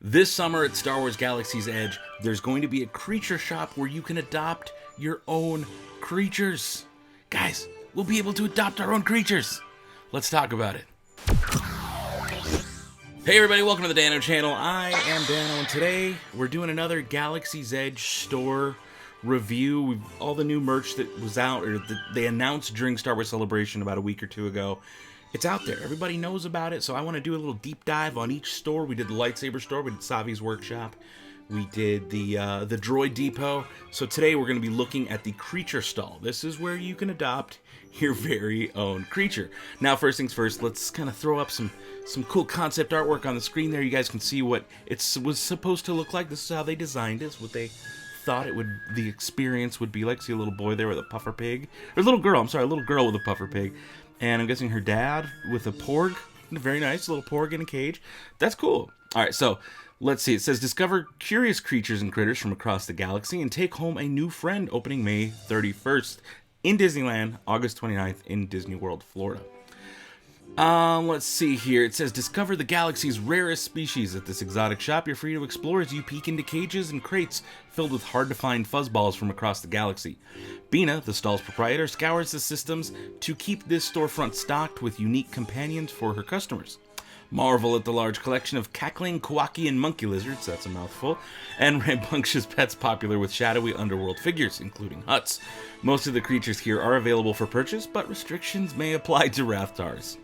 This summer at Star Wars Galaxy's Edge, there's going to be a creature shop where you can adopt your own creatures. Guys, we'll be able to adopt our own creatures. Let's talk about it. Hey everybody, welcome to the Dano channel. I am Dano, and today we're doing another Galaxy's Edge store review. All the new merch that was out, or that they announced during Star Wars Celebration about a week or two ago. It's out there. Everybody knows about it, so I want to do a little deep dive on each store. We did the lightsaber store, we did Savi's workshop, we did the droid depot. So today we're going to be looking at the creature stall. This is where you can adopt your very own creature. Now, first things first, let's kind of throw up some cool concept artwork on the screen there. You guys can see what it was supposed to look like. This is how they designed it. It's what they thought the experience would be like. See a little boy there with a puffer pig, or a little girl with a puffer pig. And I'm guessing her dad with a Porg. Very nice, little Porg in a cage. That's cool. All right, so let's see. It says, discover curious creatures and critters from across the galaxy and take home a new friend, opening May 31st in Disneyland, August 29th in Disney World, Florida. Let's see here. It says, discover the galaxy's rarest species at this exotic shop. You're free to explore as you peek into cages and crates filled with hard-to-find fuzzballs from across the galaxy. Bina, the stall's proprietor, scours the systems to keep this storefront stocked with unique companions for her customers. Marvel at the large collection of cackling Kowakian monkey lizards, that's a mouthful, and rambunctious pets popular with shadowy underworld figures, including Hutts. Most of the creatures here are available for purchase, but restrictions may apply to Rathtars.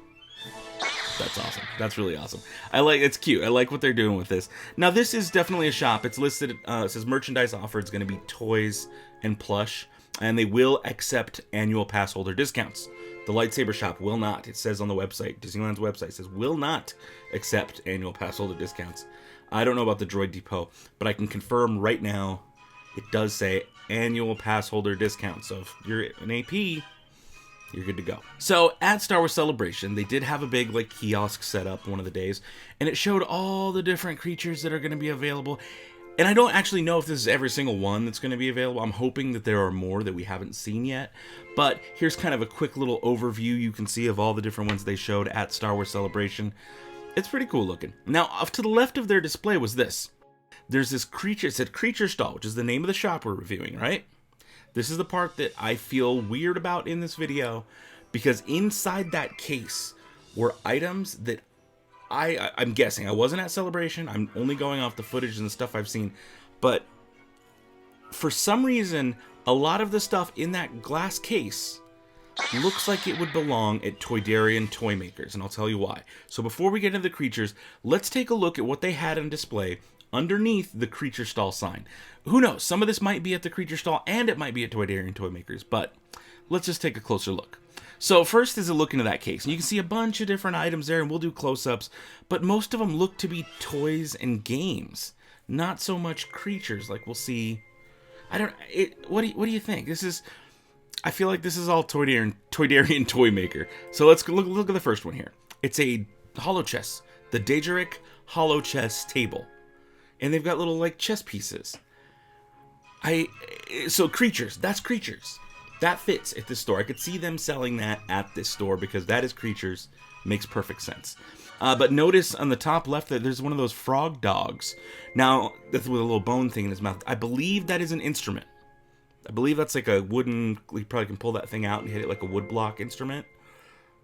That's awesome. That's really awesome. It's cute. I like what they're doing with this. Now, this is definitely a shop. It's listed, it says merchandise offered is going to be toys and plush, and they will accept annual pass holder discounts. The lightsaber shop will not. It says on the website, Disneyland's website, it says will not accept annual pass holder discounts. I don't know about the droid depot, but I can confirm right now it does say annual pass holder discounts. So if you're an AP, you're good to go. So at Star Wars Celebration, they did have a big kiosk set up one of the days, and it showed all the different creatures that are going to be available. And I don't actually know if this is every single one that's going to be available. I'm hoping that there are more that we haven't seen yet. But here's kind of a quick little overview you can see of all the different ones they showed at Star Wars Celebration. It's pretty cool looking. Now, off to the left of their display was this. There's this creature, it said Creature Stall, which is the name of the shop we're reviewing, right? This is the part that I feel weird about in this video, because inside that case were items that I'm guessing. I wasn't at Celebration. I'm only going off the footage and the stuff I've seen. But for some reason, a lot of the stuff in that glass case looks like it would belong at Toydarian toy makers, and I'll tell you why. So before we get into the creatures, let's take a look at what they had on display underneath the Creature Stall sign. Who knows? Some of this might be at the Creature Stall, and it might be at Toydarian toy makers, but let's just take a closer look. So first is a look into that case, and you can see a bunch of different items there, and we'll do close-ups, but most of them look to be toys and games, not so much creatures. Like we'll see. What do you think? I feel like this is all Toydarian toy maker. So let's look at the first one here. It's a hollow chess, the DEWBACK hollow chess table, and they've got little chess pieces. So creatures, that's creatures. That fits at this store. I could see them selling that at this store because that is creatures. Makes perfect sense. But notice on the top left that there's one of those frog dogs. Now, that's with a little bone thing in his mouth. I believe that is an instrument. I believe that's like a wooden, you probably can pull that thing out and hit it like a wood block instrument.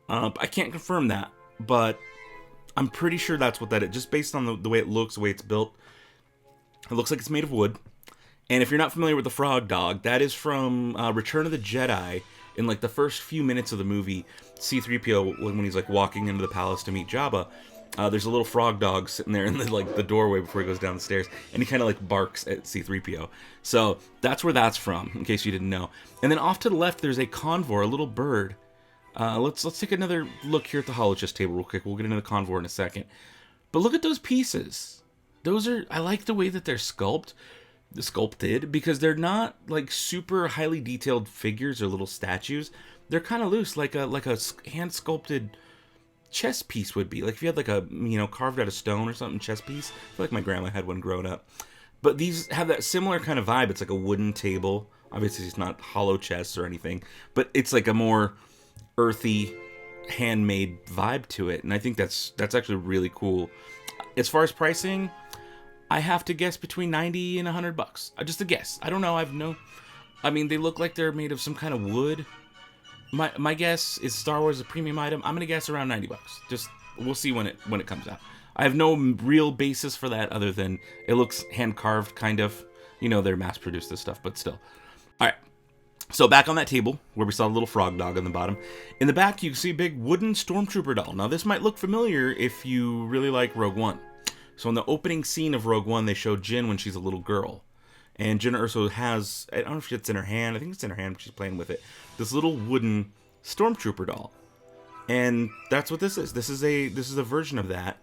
I can't confirm that, but I'm pretty sure that's what that is. Just based on the way it looks, the way it's built. It looks like it's made of wood. And if you're not familiar with the frog dog, that is from Return of the Jedi. In the first few minutes of the movie, C-3PO, when he's walking into the palace to meet Jabba, there's a little frog dog sitting there in the doorway before he goes down the stairs, and he kind of barks at C-3PO. So that's where that's from, in case you didn't know. And then off to the left, there's a convor, a little bird. Let's take another look here at the holochess table real quick. We'll get into the convor in a second. But look at those pieces. I like the way that they're sculpted, because they're not super highly detailed figures or little statues. They're kind of loose, like a hand sculpted chess piece would be. If you had a carved out of stone or something chess piece. I feel like my grandma had one growing up. But these have that similar kind of vibe. It's like a wooden table. Obviously it's not hollow chess or anything, but it's like a more earthy, handmade vibe to it, and I think that's actually really cool. As far as pricing, I have to guess between 90 and $100. Just a guess. I don't know. I mean, they look like they're made of some kind of wood. My guess is Star Wars a premium item. I'm gonna guess around $90. Just we'll see when it comes out. I have no real basis for that other than it looks hand carved, kind of. You know, they're mass produced this stuff, but still. All right. So back on that table where we saw the little frog dog on the bottom, in the back you can see a big wooden stormtrooper doll. Now this might look familiar if you really like Rogue One. So in the opening scene of Rogue One, they show Jyn when she's a little girl. And Jyn Erso has, I don't know if it's in her hand, I think it's in her hand, but she's playing with it, this little wooden stormtrooper doll. And that's what this is. This is a version of that.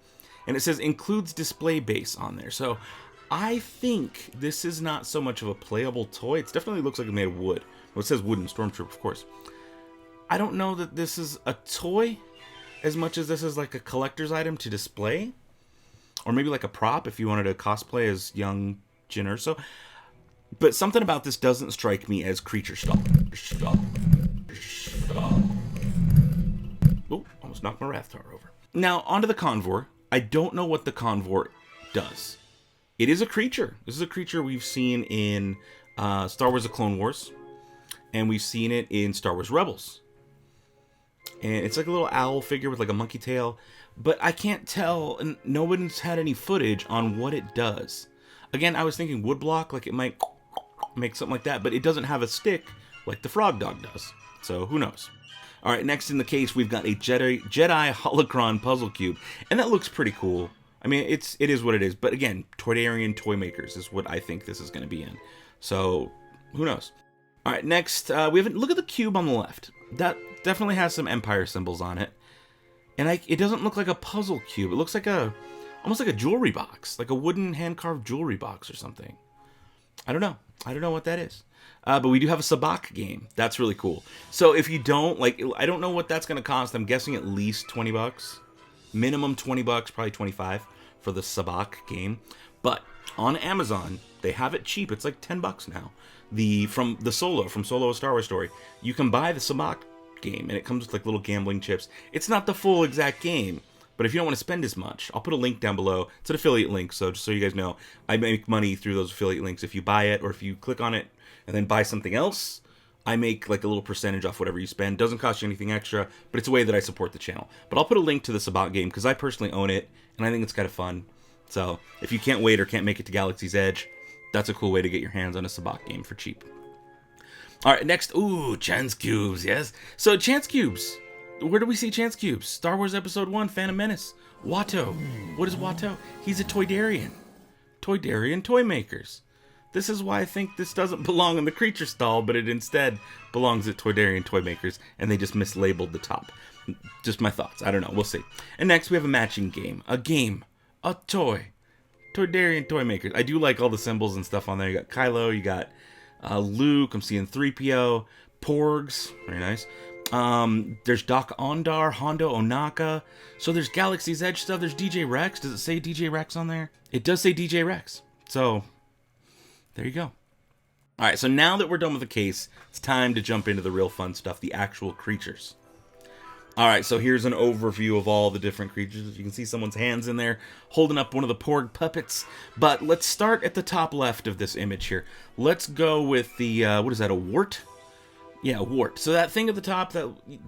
And it says includes display base on there. So I think this is not so much of a playable toy. It definitely looks like it's made of wood. Well, it says wooden stormtrooper, of course. I don't know that this is a toy as much as this is like a collector's item to display. Or maybe like a prop if you wanted to cosplay as young Jyn Erso. But something about this doesn't strike me as creature stall. Oh, almost knocked my Rathtar over. Now, onto the Convor. I don't know what the Convor does. It is a creature. This is a creature we've seen in Star Wars The Clone Wars. And we've seen it in Star Wars Rebels. And it's like a little owl figure with like a monkey tail. But I can't tell, and no one's had any footage on what it does. Again, I was thinking woodblock, like it might make something like that, but it doesn't have a stick like the frog dog does. So who knows? All right, next in the case, we've got a Jedi Holocron puzzle cube, and that looks pretty cool. I mean, it is what it is, but again, Toydarian toy makers is what I think this is going to be in. So who knows? All right, next we have look at the cube on the left. That definitely has some Empire symbols on it. And it doesn't look like a puzzle cube. It looks like almost like a jewelry box, like a wooden hand-carved jewelry box or something. I don't know. I don't know what that is. But we do have a sabacc game. That's really cool. So if you don't, like, I don't know what that's going to cost. I'm guessing at least $20. Minimum $20, probably 25 for the sabacc game. But on Amazon, they have it cheap. It's like $10 now. From Solo, A Star Wars Story, you can buy the sabacc game, and it comes with like little gambling chips. It's not the full exact game, but if you don't want to spend as much, I'll put a link down below. It's an affiliate link, so just so you guys know, I make money through those affiliate links. If you buy it, or if you click on it and then buy something else, I make like a little percentage off whatever you spend. Doesn't cost you anything extra, but it's a way that I support the channel. But I'll put a link to the sabacc game because I personally own it, and I think it's kind of fun. So if you can't wait or can't make it to Galaxy's Edge, that's a cool way to get your hands on a sabacc game for cheap. All right, next, Chance Cubes, yes. So, Chance Cubes. Where do we see Chance Cubes? Star Wars Episode 1, Phantom Menace. Watto. What is Watto? He's a Toydarian. Toydarian toy makers. This is why I think this doesn't belong in the creature stall, but it instead belongs at Toydarian toy makers, and they just mislabeled the top. Just my thoughts. I don't know. We'll see. And next, we have a matching game. A game. A toy. Toydarian toy makers. I do like all the symbols and stuff on there. You got Kylo, you got Luke, I'm seeing 3PO, Porgs, very nice. There's Doc Ondar, Hondo Onaka. So there's Galaxy's Edge stuff. There's DJ Rex. Does it say DJ Rex on there? It does say DJ Rex. So there you go. All right, so now that we're done with the case, it's time to jump into the real fun stuff, the actual creatures. All right, so here's an overview of all the different creatures. You can see someone's hands in there holding up one of the Porg puppets. But let's start at the top left of this image here. Let's go with the, what is that, a wart? Yeah, a wart. So that thing at the top,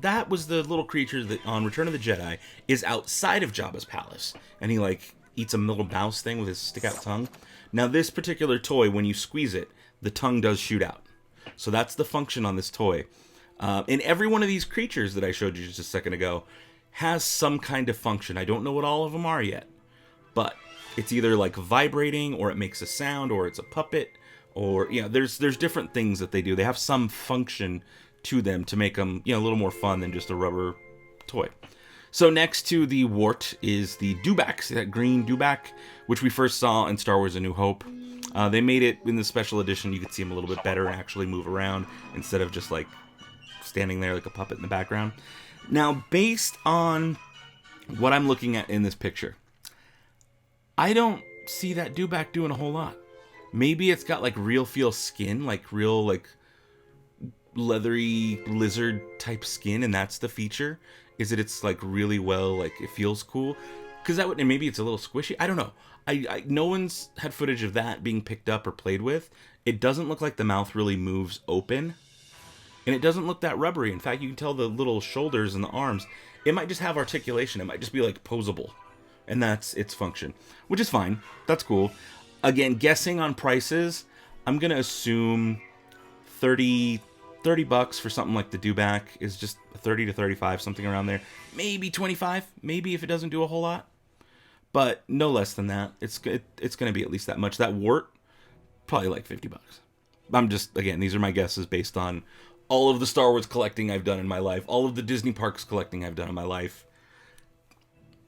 that was the little creature that on Return of the Jedi is outside of Jabba's palace. And he, like, eats a little mouse thing with his stick-out tongue. Now, this particular toy, when you squeeze it, the tongue does shoot out. So that's the function on this toy. And every one of these creatures that I showed you just a second ago has some kind of function. I don't know what all of them are yet, but it's either like vibrating, or it makes a sound, or it's a puppet, or, you know, there's different things that they do. They have some function to them to make them, you know, a little more fun than just a rubber toy. So next to the wart is the DEWBACK, see that green DEWBACK, which we first saw in Star Wars A New Hope. They made it in the special edition. You could see him a little bit better and actually move around instead of just like standing there like a puppet in the background. Now, based on what I'm looking at in this picture, I don't see that DEWBACK doing a whole lot. Maybe it's got like real feel skin, like real like leathery lizard type skin, and that's the feature. Is that it's like really well, like it feels cool. Because that would, and maybe it's a little squishy. I don't know. No one's had footage of that being picked up or played with. It doesn't look like the mouth really moves open. And it doesn't look that rubbery. In fact, you can tell the little shoulders and the arms. It might just have articulation. It might just be like posable. And that's its function. Which is fine. That's cool. Again, guessing on prices, I'm going to assume $30 for something like the DEWBACK is just 30 to 35, something around there. Maybe 25, maybe if it doesn't do a whole lot. But no less than that. It's going to be at least that much. That wart, probably like $50. I'm just, again, these are my guesses based on all of the Star Wars collecting I've done in my life, all of the Disney parks collecting I've done in my life.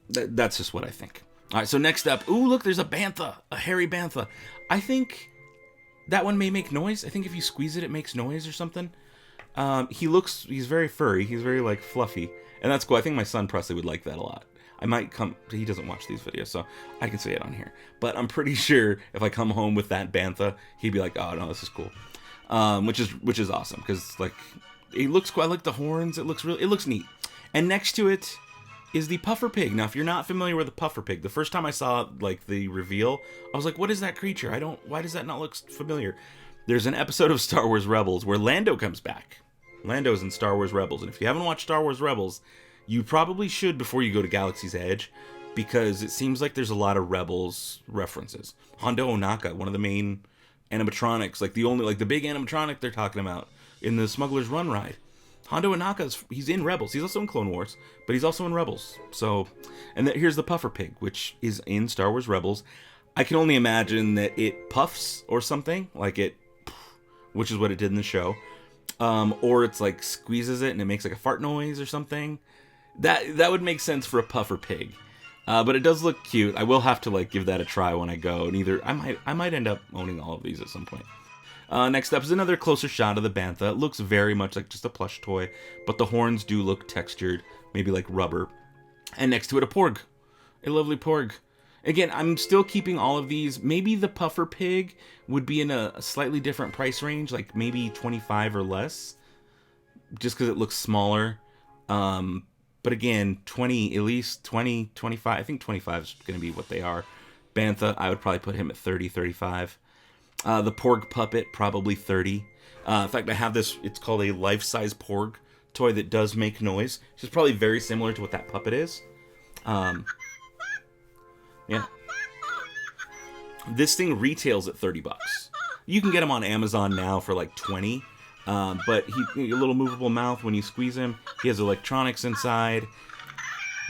That's just what I think. All right, so next up, ooh, look, there's a Bantha, a hairy Bantha. I think that one may make noise. I think if you squeeze it, it makes noise or something. He's very furry. He's very, like, fluffy. And that's cool. I think my son Presley would like that a lot. I might come... He doesn't watch these videos, so I can say it on here. But I'm pretty sure if I come home with that Bantha, he'd be like, oh, no, this is cool. Which is awesome, because, like, it looks cool. I like the horns. It looks neat. And next to it is the puffer pig. Now, if you're not familiar with the puffer pig, the first time I saw, like, the reveal, I was like, what is that creature? Why does that not look familiar? There's an episode of Star Wars Rebels where Lando comes back. Lando's in Star Wars Rebels, and if you haven't watched Star Wars Rebels, you probably should before you go to Galaxy's Edge, because it seems like there's a lot of Rebels references. Hondo Ohnaka, one of the main animatronics, like the big animatronic they're talking about in the Smuggler's Run ride. Hondo Ohnaka, he's in Rebels. He's also in Clone Wars, but he's also in Rebels. So, and here's the puffer pig, which is in Star Wars Rebels. I can only imagine that it puffs or something, like it, which is what it did in the show. Or it's like squeezes it and it makes like a fart noise or something. That would make sense for a puffer pig. But it does look cute. I will have to like give that a try when I go. And I might end up owning all of these at some point. Next up is another closer shot of the Bantha. It looks very much like just a plush toy, but the horns do look textured, maybe like rubber. And next to it, a Porg. A lovely Porg. Again, I'm still keeping all of these. Maybe the puffer pig would be in a slightly different price range, like maybe 25 or less, just because it looks smaller. But again, at least 20, 25. I think 25 is going to be what they are. Bantha, I would probably put him at 30, 35. The Porg puppet, probably 30. In fact, I have this, it's called a life-size Porg toy that does make noise. Which is probably very similar to what that puppet is. Yeah. This thing retails at $30. You can get him on Amazon now for like 20. But a little movable mouth when you squeeze him. He has electronics inside,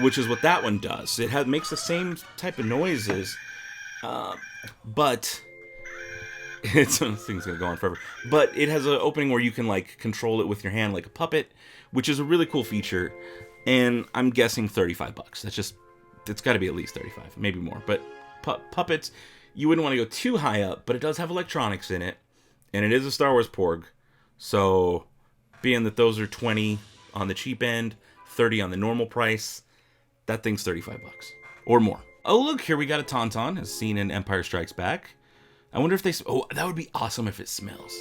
which is what that one does. It makes the same type of noises, but this thing's gonna go on forever. But it has an opening where you can like control it with your hand like a puppet, which is a really cool feature. And I'm guessing $35. It's got to be at least 35, maybe more. But puppets, you wouldn't want to go too high up, but it does have electronics in it, and it is a Star Wars Porg. So, being that those are 20 on the cheap end, 30 on the normal price, that thing's $35 or more. Oh, look, here we got a Tauntaun, as seen in Empire Strikes Back. I wonder if that would be awesome if it smells.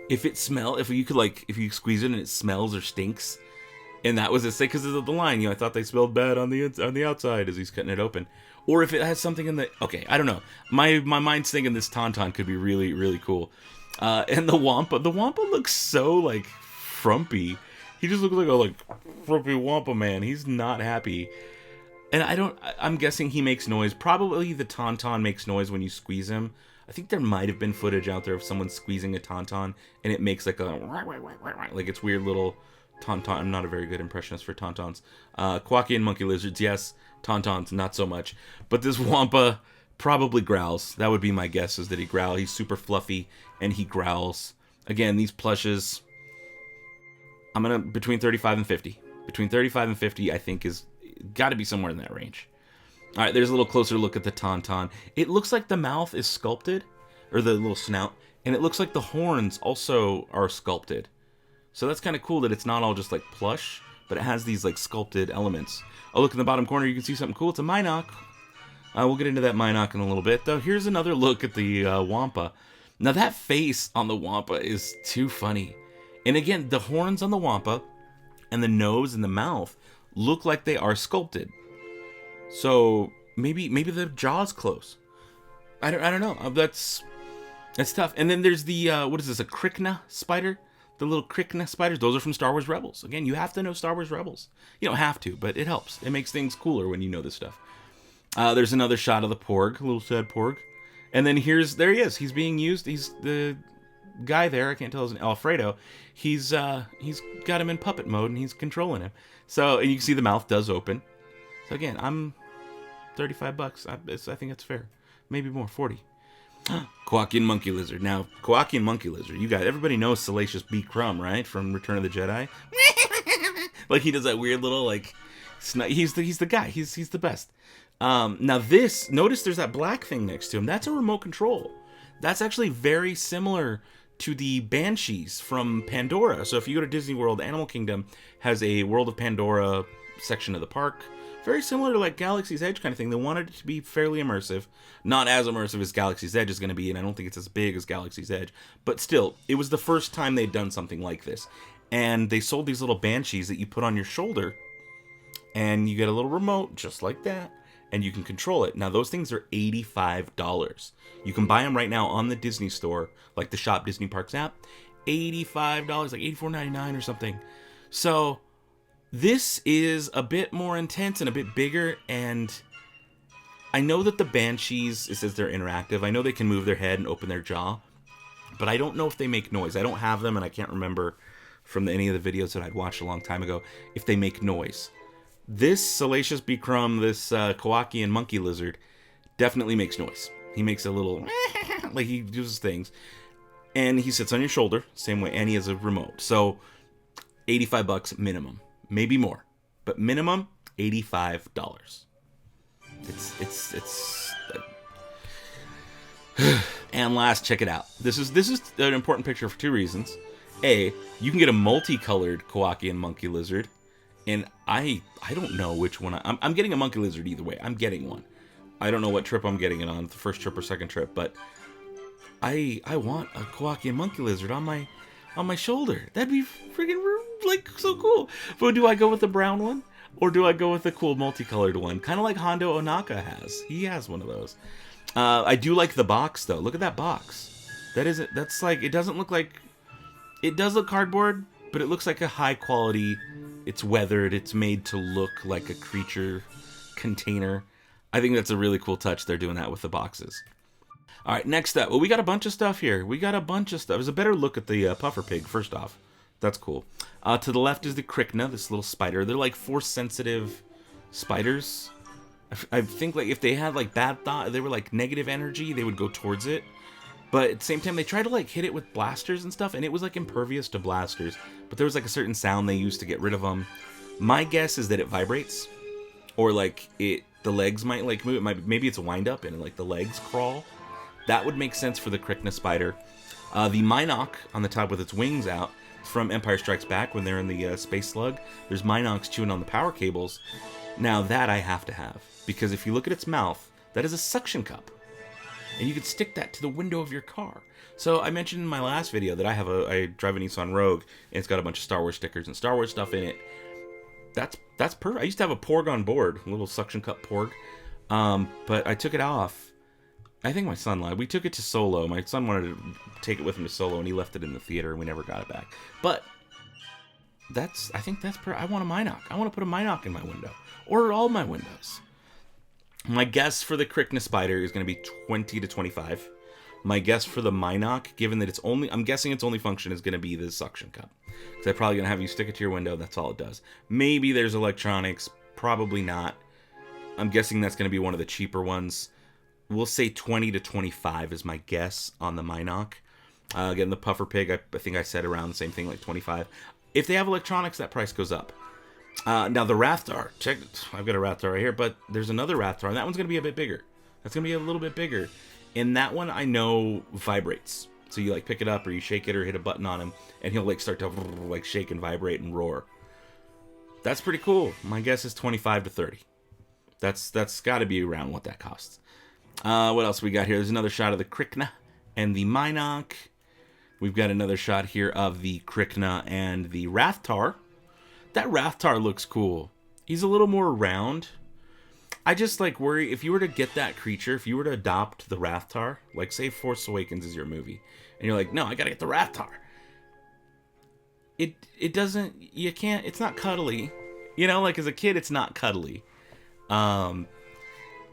If you squeeze it and it smells or stinks, and that was it, because of the line, I thought they smelled bad on the outside as he's cutting it open. Or if it has something in okay, I don't know. My mind's thinking this Tauntaun could be really, really cool. And the Wampa looks so like frumpy. He just looks like a frumpy Wampa man. He's not happy. And I'm guessing he makes noise. Probably the Tauntaun makes noise when you squeeze him. I think there might have been footage out there of someone squeezing a Tauntaun and it makes like like it's weird little Tauntaun. I'm not a very good impressionist for Tauntauns. Quacky and monkey lizards, yes. Tauntauns, not so much. But this Wampa probably growls. That would be my guess, is that he growls. He's super fluffy and he growls. Again, these plushes, I'm gonna between 35 and 50. Between 35 and 50, I think is got to be somewhere in that range. All right, there's a little closer look at the Tauntaun. It looks like the mouth is sculpted, or the little snout, and it looks like the horns also are sculpted. So that's kind of cool that it's not all just like plush, but it has these like sculpted elements. Oh, look in the bottom corner, you can see something cool. It's a Mynock. We'll get into that Mynock in a little bit, though. Here's another look at the Wampa. Now, that face on the Wampa is too funny. And again, the horns on the Wampa and the nose and the mouth look like they are sculpted. So maybe the jaw's close. I don't know. That's tough. And then there's the what is this? A Krykna spider? The little Krykna spiders. Those are from Star Wars Rebels. Again, you have to know Star Wars Rebels. You don't have to, but it helps. It makes things cooler when you know this stuff. There's another shot of the Porg, a little sad Porg. And then there he is. He's being used. He's the guy there. I can't tell his name. Alfredo. He's got him in puppet mode and he's controlling him. So, and you can see the mouth does open. So again, I'm $35. I think that's fair. Maybe more, 40. Kowakian Monkey Lizard. Now, Kowakian Monkey Lizard. Everybody knows Salacious B. Crumb, right? From Return of the Jedi. Like he does that weird little he's the guy. He's the best. Now notice there's that black thing next to him. That's a remote control. That's actually very similar to the Banshees from Pandora. So if you go to Disney World, Animal Kingdom has a World of Pandora section of the park. Very similar to like Galaxy's Edge kind of thing. They wanted it to be fairly immersive. Not as immersive as Galaxy's Edge is going to be, and I don't think it's as big as Galaxy's Edge. But still, it was the first time they'd done something like this. And they sold these little Banshees that you put on your shoulder, and you get a little remote just like that, and you can control it. Now, those things are $85. You can buy them right now on the Disney Store, like the Shop Disney Parks app. $85, like $84.99 or something. So this is a bit more intense and a bit bigger, and I know that the Banshees, it says they're interactive. I know they can move their head and open their jaw, but I don't know if they make noise. I don't have them, and I can't remember from any of the videos that I'd watched a long time ago if they make noise. This Salacious B. Crumb, this Kowakian Monkey Lizard, definitely makes noise. He makes a little, like he uses things, and he sits on your shoulder, same way, and he has a remote. So, $85 minimum. Maybe more, but minimum $85. It's and last, check it out. This is an important picture for two reasons. A, you can get a multicolored Kowakian Monkey Lizard, and I don't know which one I'm getting a monkey lizard either way. I'm getting one. I don't know what trip I'm getting it on, the first trip or second trip, but I want a Kowakian Monkey Lizard on my shoulder. That'd be friggin' like so cool. But do I go with the brown one, or do I go with the cool multicolored one? Kind of like Hondo Onaka has. He has one of those. I do like the box though. Look at that box. That's like, it doesn't look like, it does look cardboard, but it looks like a high quality. It's weathered. It's made to look like a creature container. I think that's a really cool touch. They're doing that with the boxes. All right, next up. Well, we got a bunch of stuff here. There's a better look at the puffer pig, first off. That's cool. To the left is the Krykna, this little spider. They're like force-sensitive spiders. I think like if they had like bad thought, they were like negative energy, they would go towards it. But at the same time, they tried to like hit it with blasters and stuff, and it was like impervious to blasters. But there was like a certain sound they used to get rid of them. My guess is that it vibrates, or like the legs might like move. Maybe it's a wind up and like the legs crawl. That would make sense for the Krykna spider. The Mynock on the top with its wings out from Empire Strikes Back when they're in the space slug. There's Mynocks chewing on the power cables. Now that I have to have, because if you look at its mouth, that is a suction cup. And you could stick that to the window of your car. So I mentioned in my last video that I drive a Nissan Rogue, and it's got a bunch of Star Wars stickers and Star Wars stuff in it. That's perfect. I used to have a Porg on board, a little suction cup Porg, but I took it off. I think my son lied. We took it to Solo. My son wanted to take it with him to Solo, and he left it in the theater, and we never got it back. But I think that's I want a Mynock. I want to put a Mynock in my window, or all my windows. My guess for the Krykna spider is going to be 20 to 25. My guess for the Mynock, given that I'm guessing its only function is going to be the suction cup. Because they're probably going to have you stick it to your window. That's all it does. Maybe there's electronics. Probably not. I'm guessing that's going to be one of the cheaper ones. We'll say 20 to 25 is my guess on the Mynock. Again, the puffer pig, I think I said around the same thing, like 25. If they have electronics, that price goes up. Now the Rathtar, check. I've got a Rathtar right here, but there's another Rathtar, and that one's going to be a bit bigger. That's going to be a little bit bigger. And that one I know vibrates. So you like pick it up or you shake it or hit a button on him, and he'll like start to like shake and vibrate and roar. That's pretty cool. My guess is 25 to 30. That's got to be around what that costs. What else we got here? There's another shot of the Krykna and the Mynock. We've got another shot here of the Krykna and the Rathtar. That Rathtar looks cool. He's a little more round. I just like worry if you were to get that creature, if you were to adopt the Rathtar, like say Force Awakens is your movie, and you're like, no, I gotta get the Rathtar. It doesn't, you can't, it's not cuddly. You know, like as a kid, it's not cuddly. The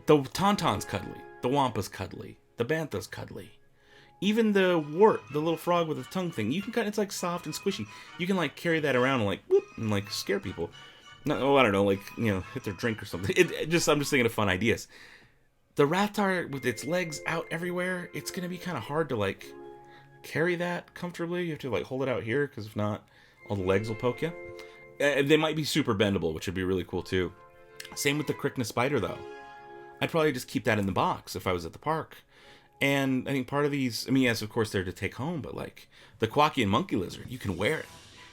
Tauntaun's cuddly. The Wampa's cuddly. The Bantha's cuddly. Even the wart, the little frog with the tongue thing, you can cut. It's like soft and squishy. You can like carry that around and like whoop and like scare people. No, I don't know, like hit their drink or something. I'm just thinking of fun ideas. The Rathtar with its legs out everywhere, it's gonna be kind of hard to like carry that comfortably. You have to like hold it out here because if not, all the legs will poke you. They might be super bendable, which would be really cool too. Same with the Krykna spider though. I'd probably just keep that in the box if I was at the park. And I think part of these, I mean, yes, of course, they're to take home, but like the Quakian monkey lizard, you can wear it.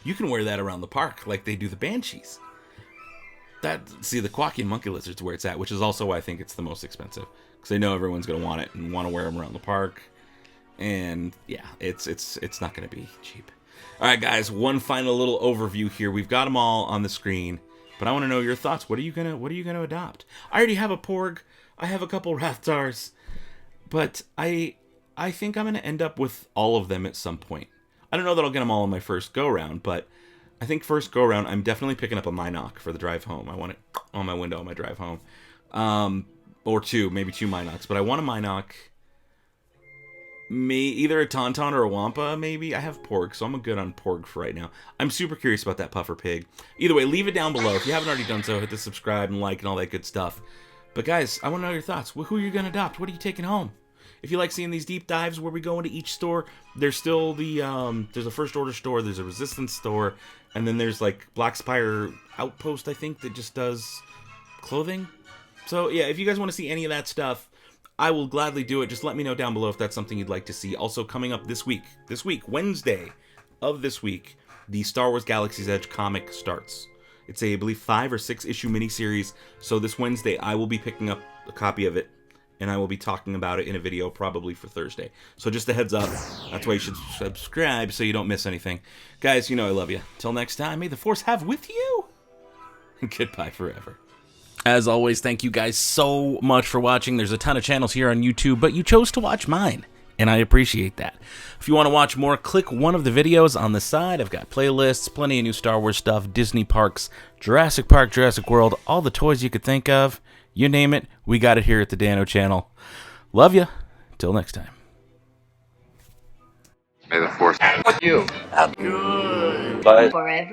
You can wear that around the park like they do the banshees. See, the Quakian monkey lizard's where it's at, which is also why I think it's the most expensive. Because they know everyone's going to want it and want to wear them around the park. And yeah, it's not going to be cheap. All right, guys, one final little overview here. We've got them all on the screen, but I want to know your thoughts. What are you gonna adopt? I already have a Porg. I have a couple Rathars. But I think I'm going to end up with all of them at some point. I don't know that I'll get them all on my first go-round, but I think first go-round, I'm definitely picking up a Mynock for the drive home. I want it on my window on my drive home. Or maybe two Mynocks. But I want a Mynock. Either a Tauntaun or a Wampa, maybe. I have Porg, so I'm good on Porg for right now. I'm super curious about that puffer pig. Either way, leave it down below. If you haven't already done so, hit the subscribe and like and all that good stuff. But guys, I want to know your thoughts. Who are you going to adopt? What are you taking home? If you like seeing these deep dives where we go into each store, there's still there's a First Order store, there's a Resistance store, and then there's like Black Spire Outpost, I think, that just does clothing. So yeah, if you guys want to see any of that stuff, I will gladly do it. Just let me know down below if that's something you'd like to see. Also coming up this week, Wednesday of this week, the Star Wars Galaxy's Edge comic starts. It's I believe 5 or 6 issue miniseries. So this Wednesday, I will be picking up a copy of it. And I will be talking about it in a video probably for Thursday. So just a heads up. That's why you should subscribe so you don't miss anything. Guys, you know I love you. Till next time, may the Force have with you. Goodbye forever. As always, thank you guys so much for watching. There's a ton of channels here on YouTube, but you chose to watch mine. And I appreciate that. If you want to watch more, click one of the videos on the side. I've got playlists, plenty of new Star Wars stuff, Disney parks, Jurassic Park, Jurassic World, all the toys you could think of. You name it, we got it here at the Dano channel. Love ya. Till next time. May the Force be with you. Good. Bye. Forever.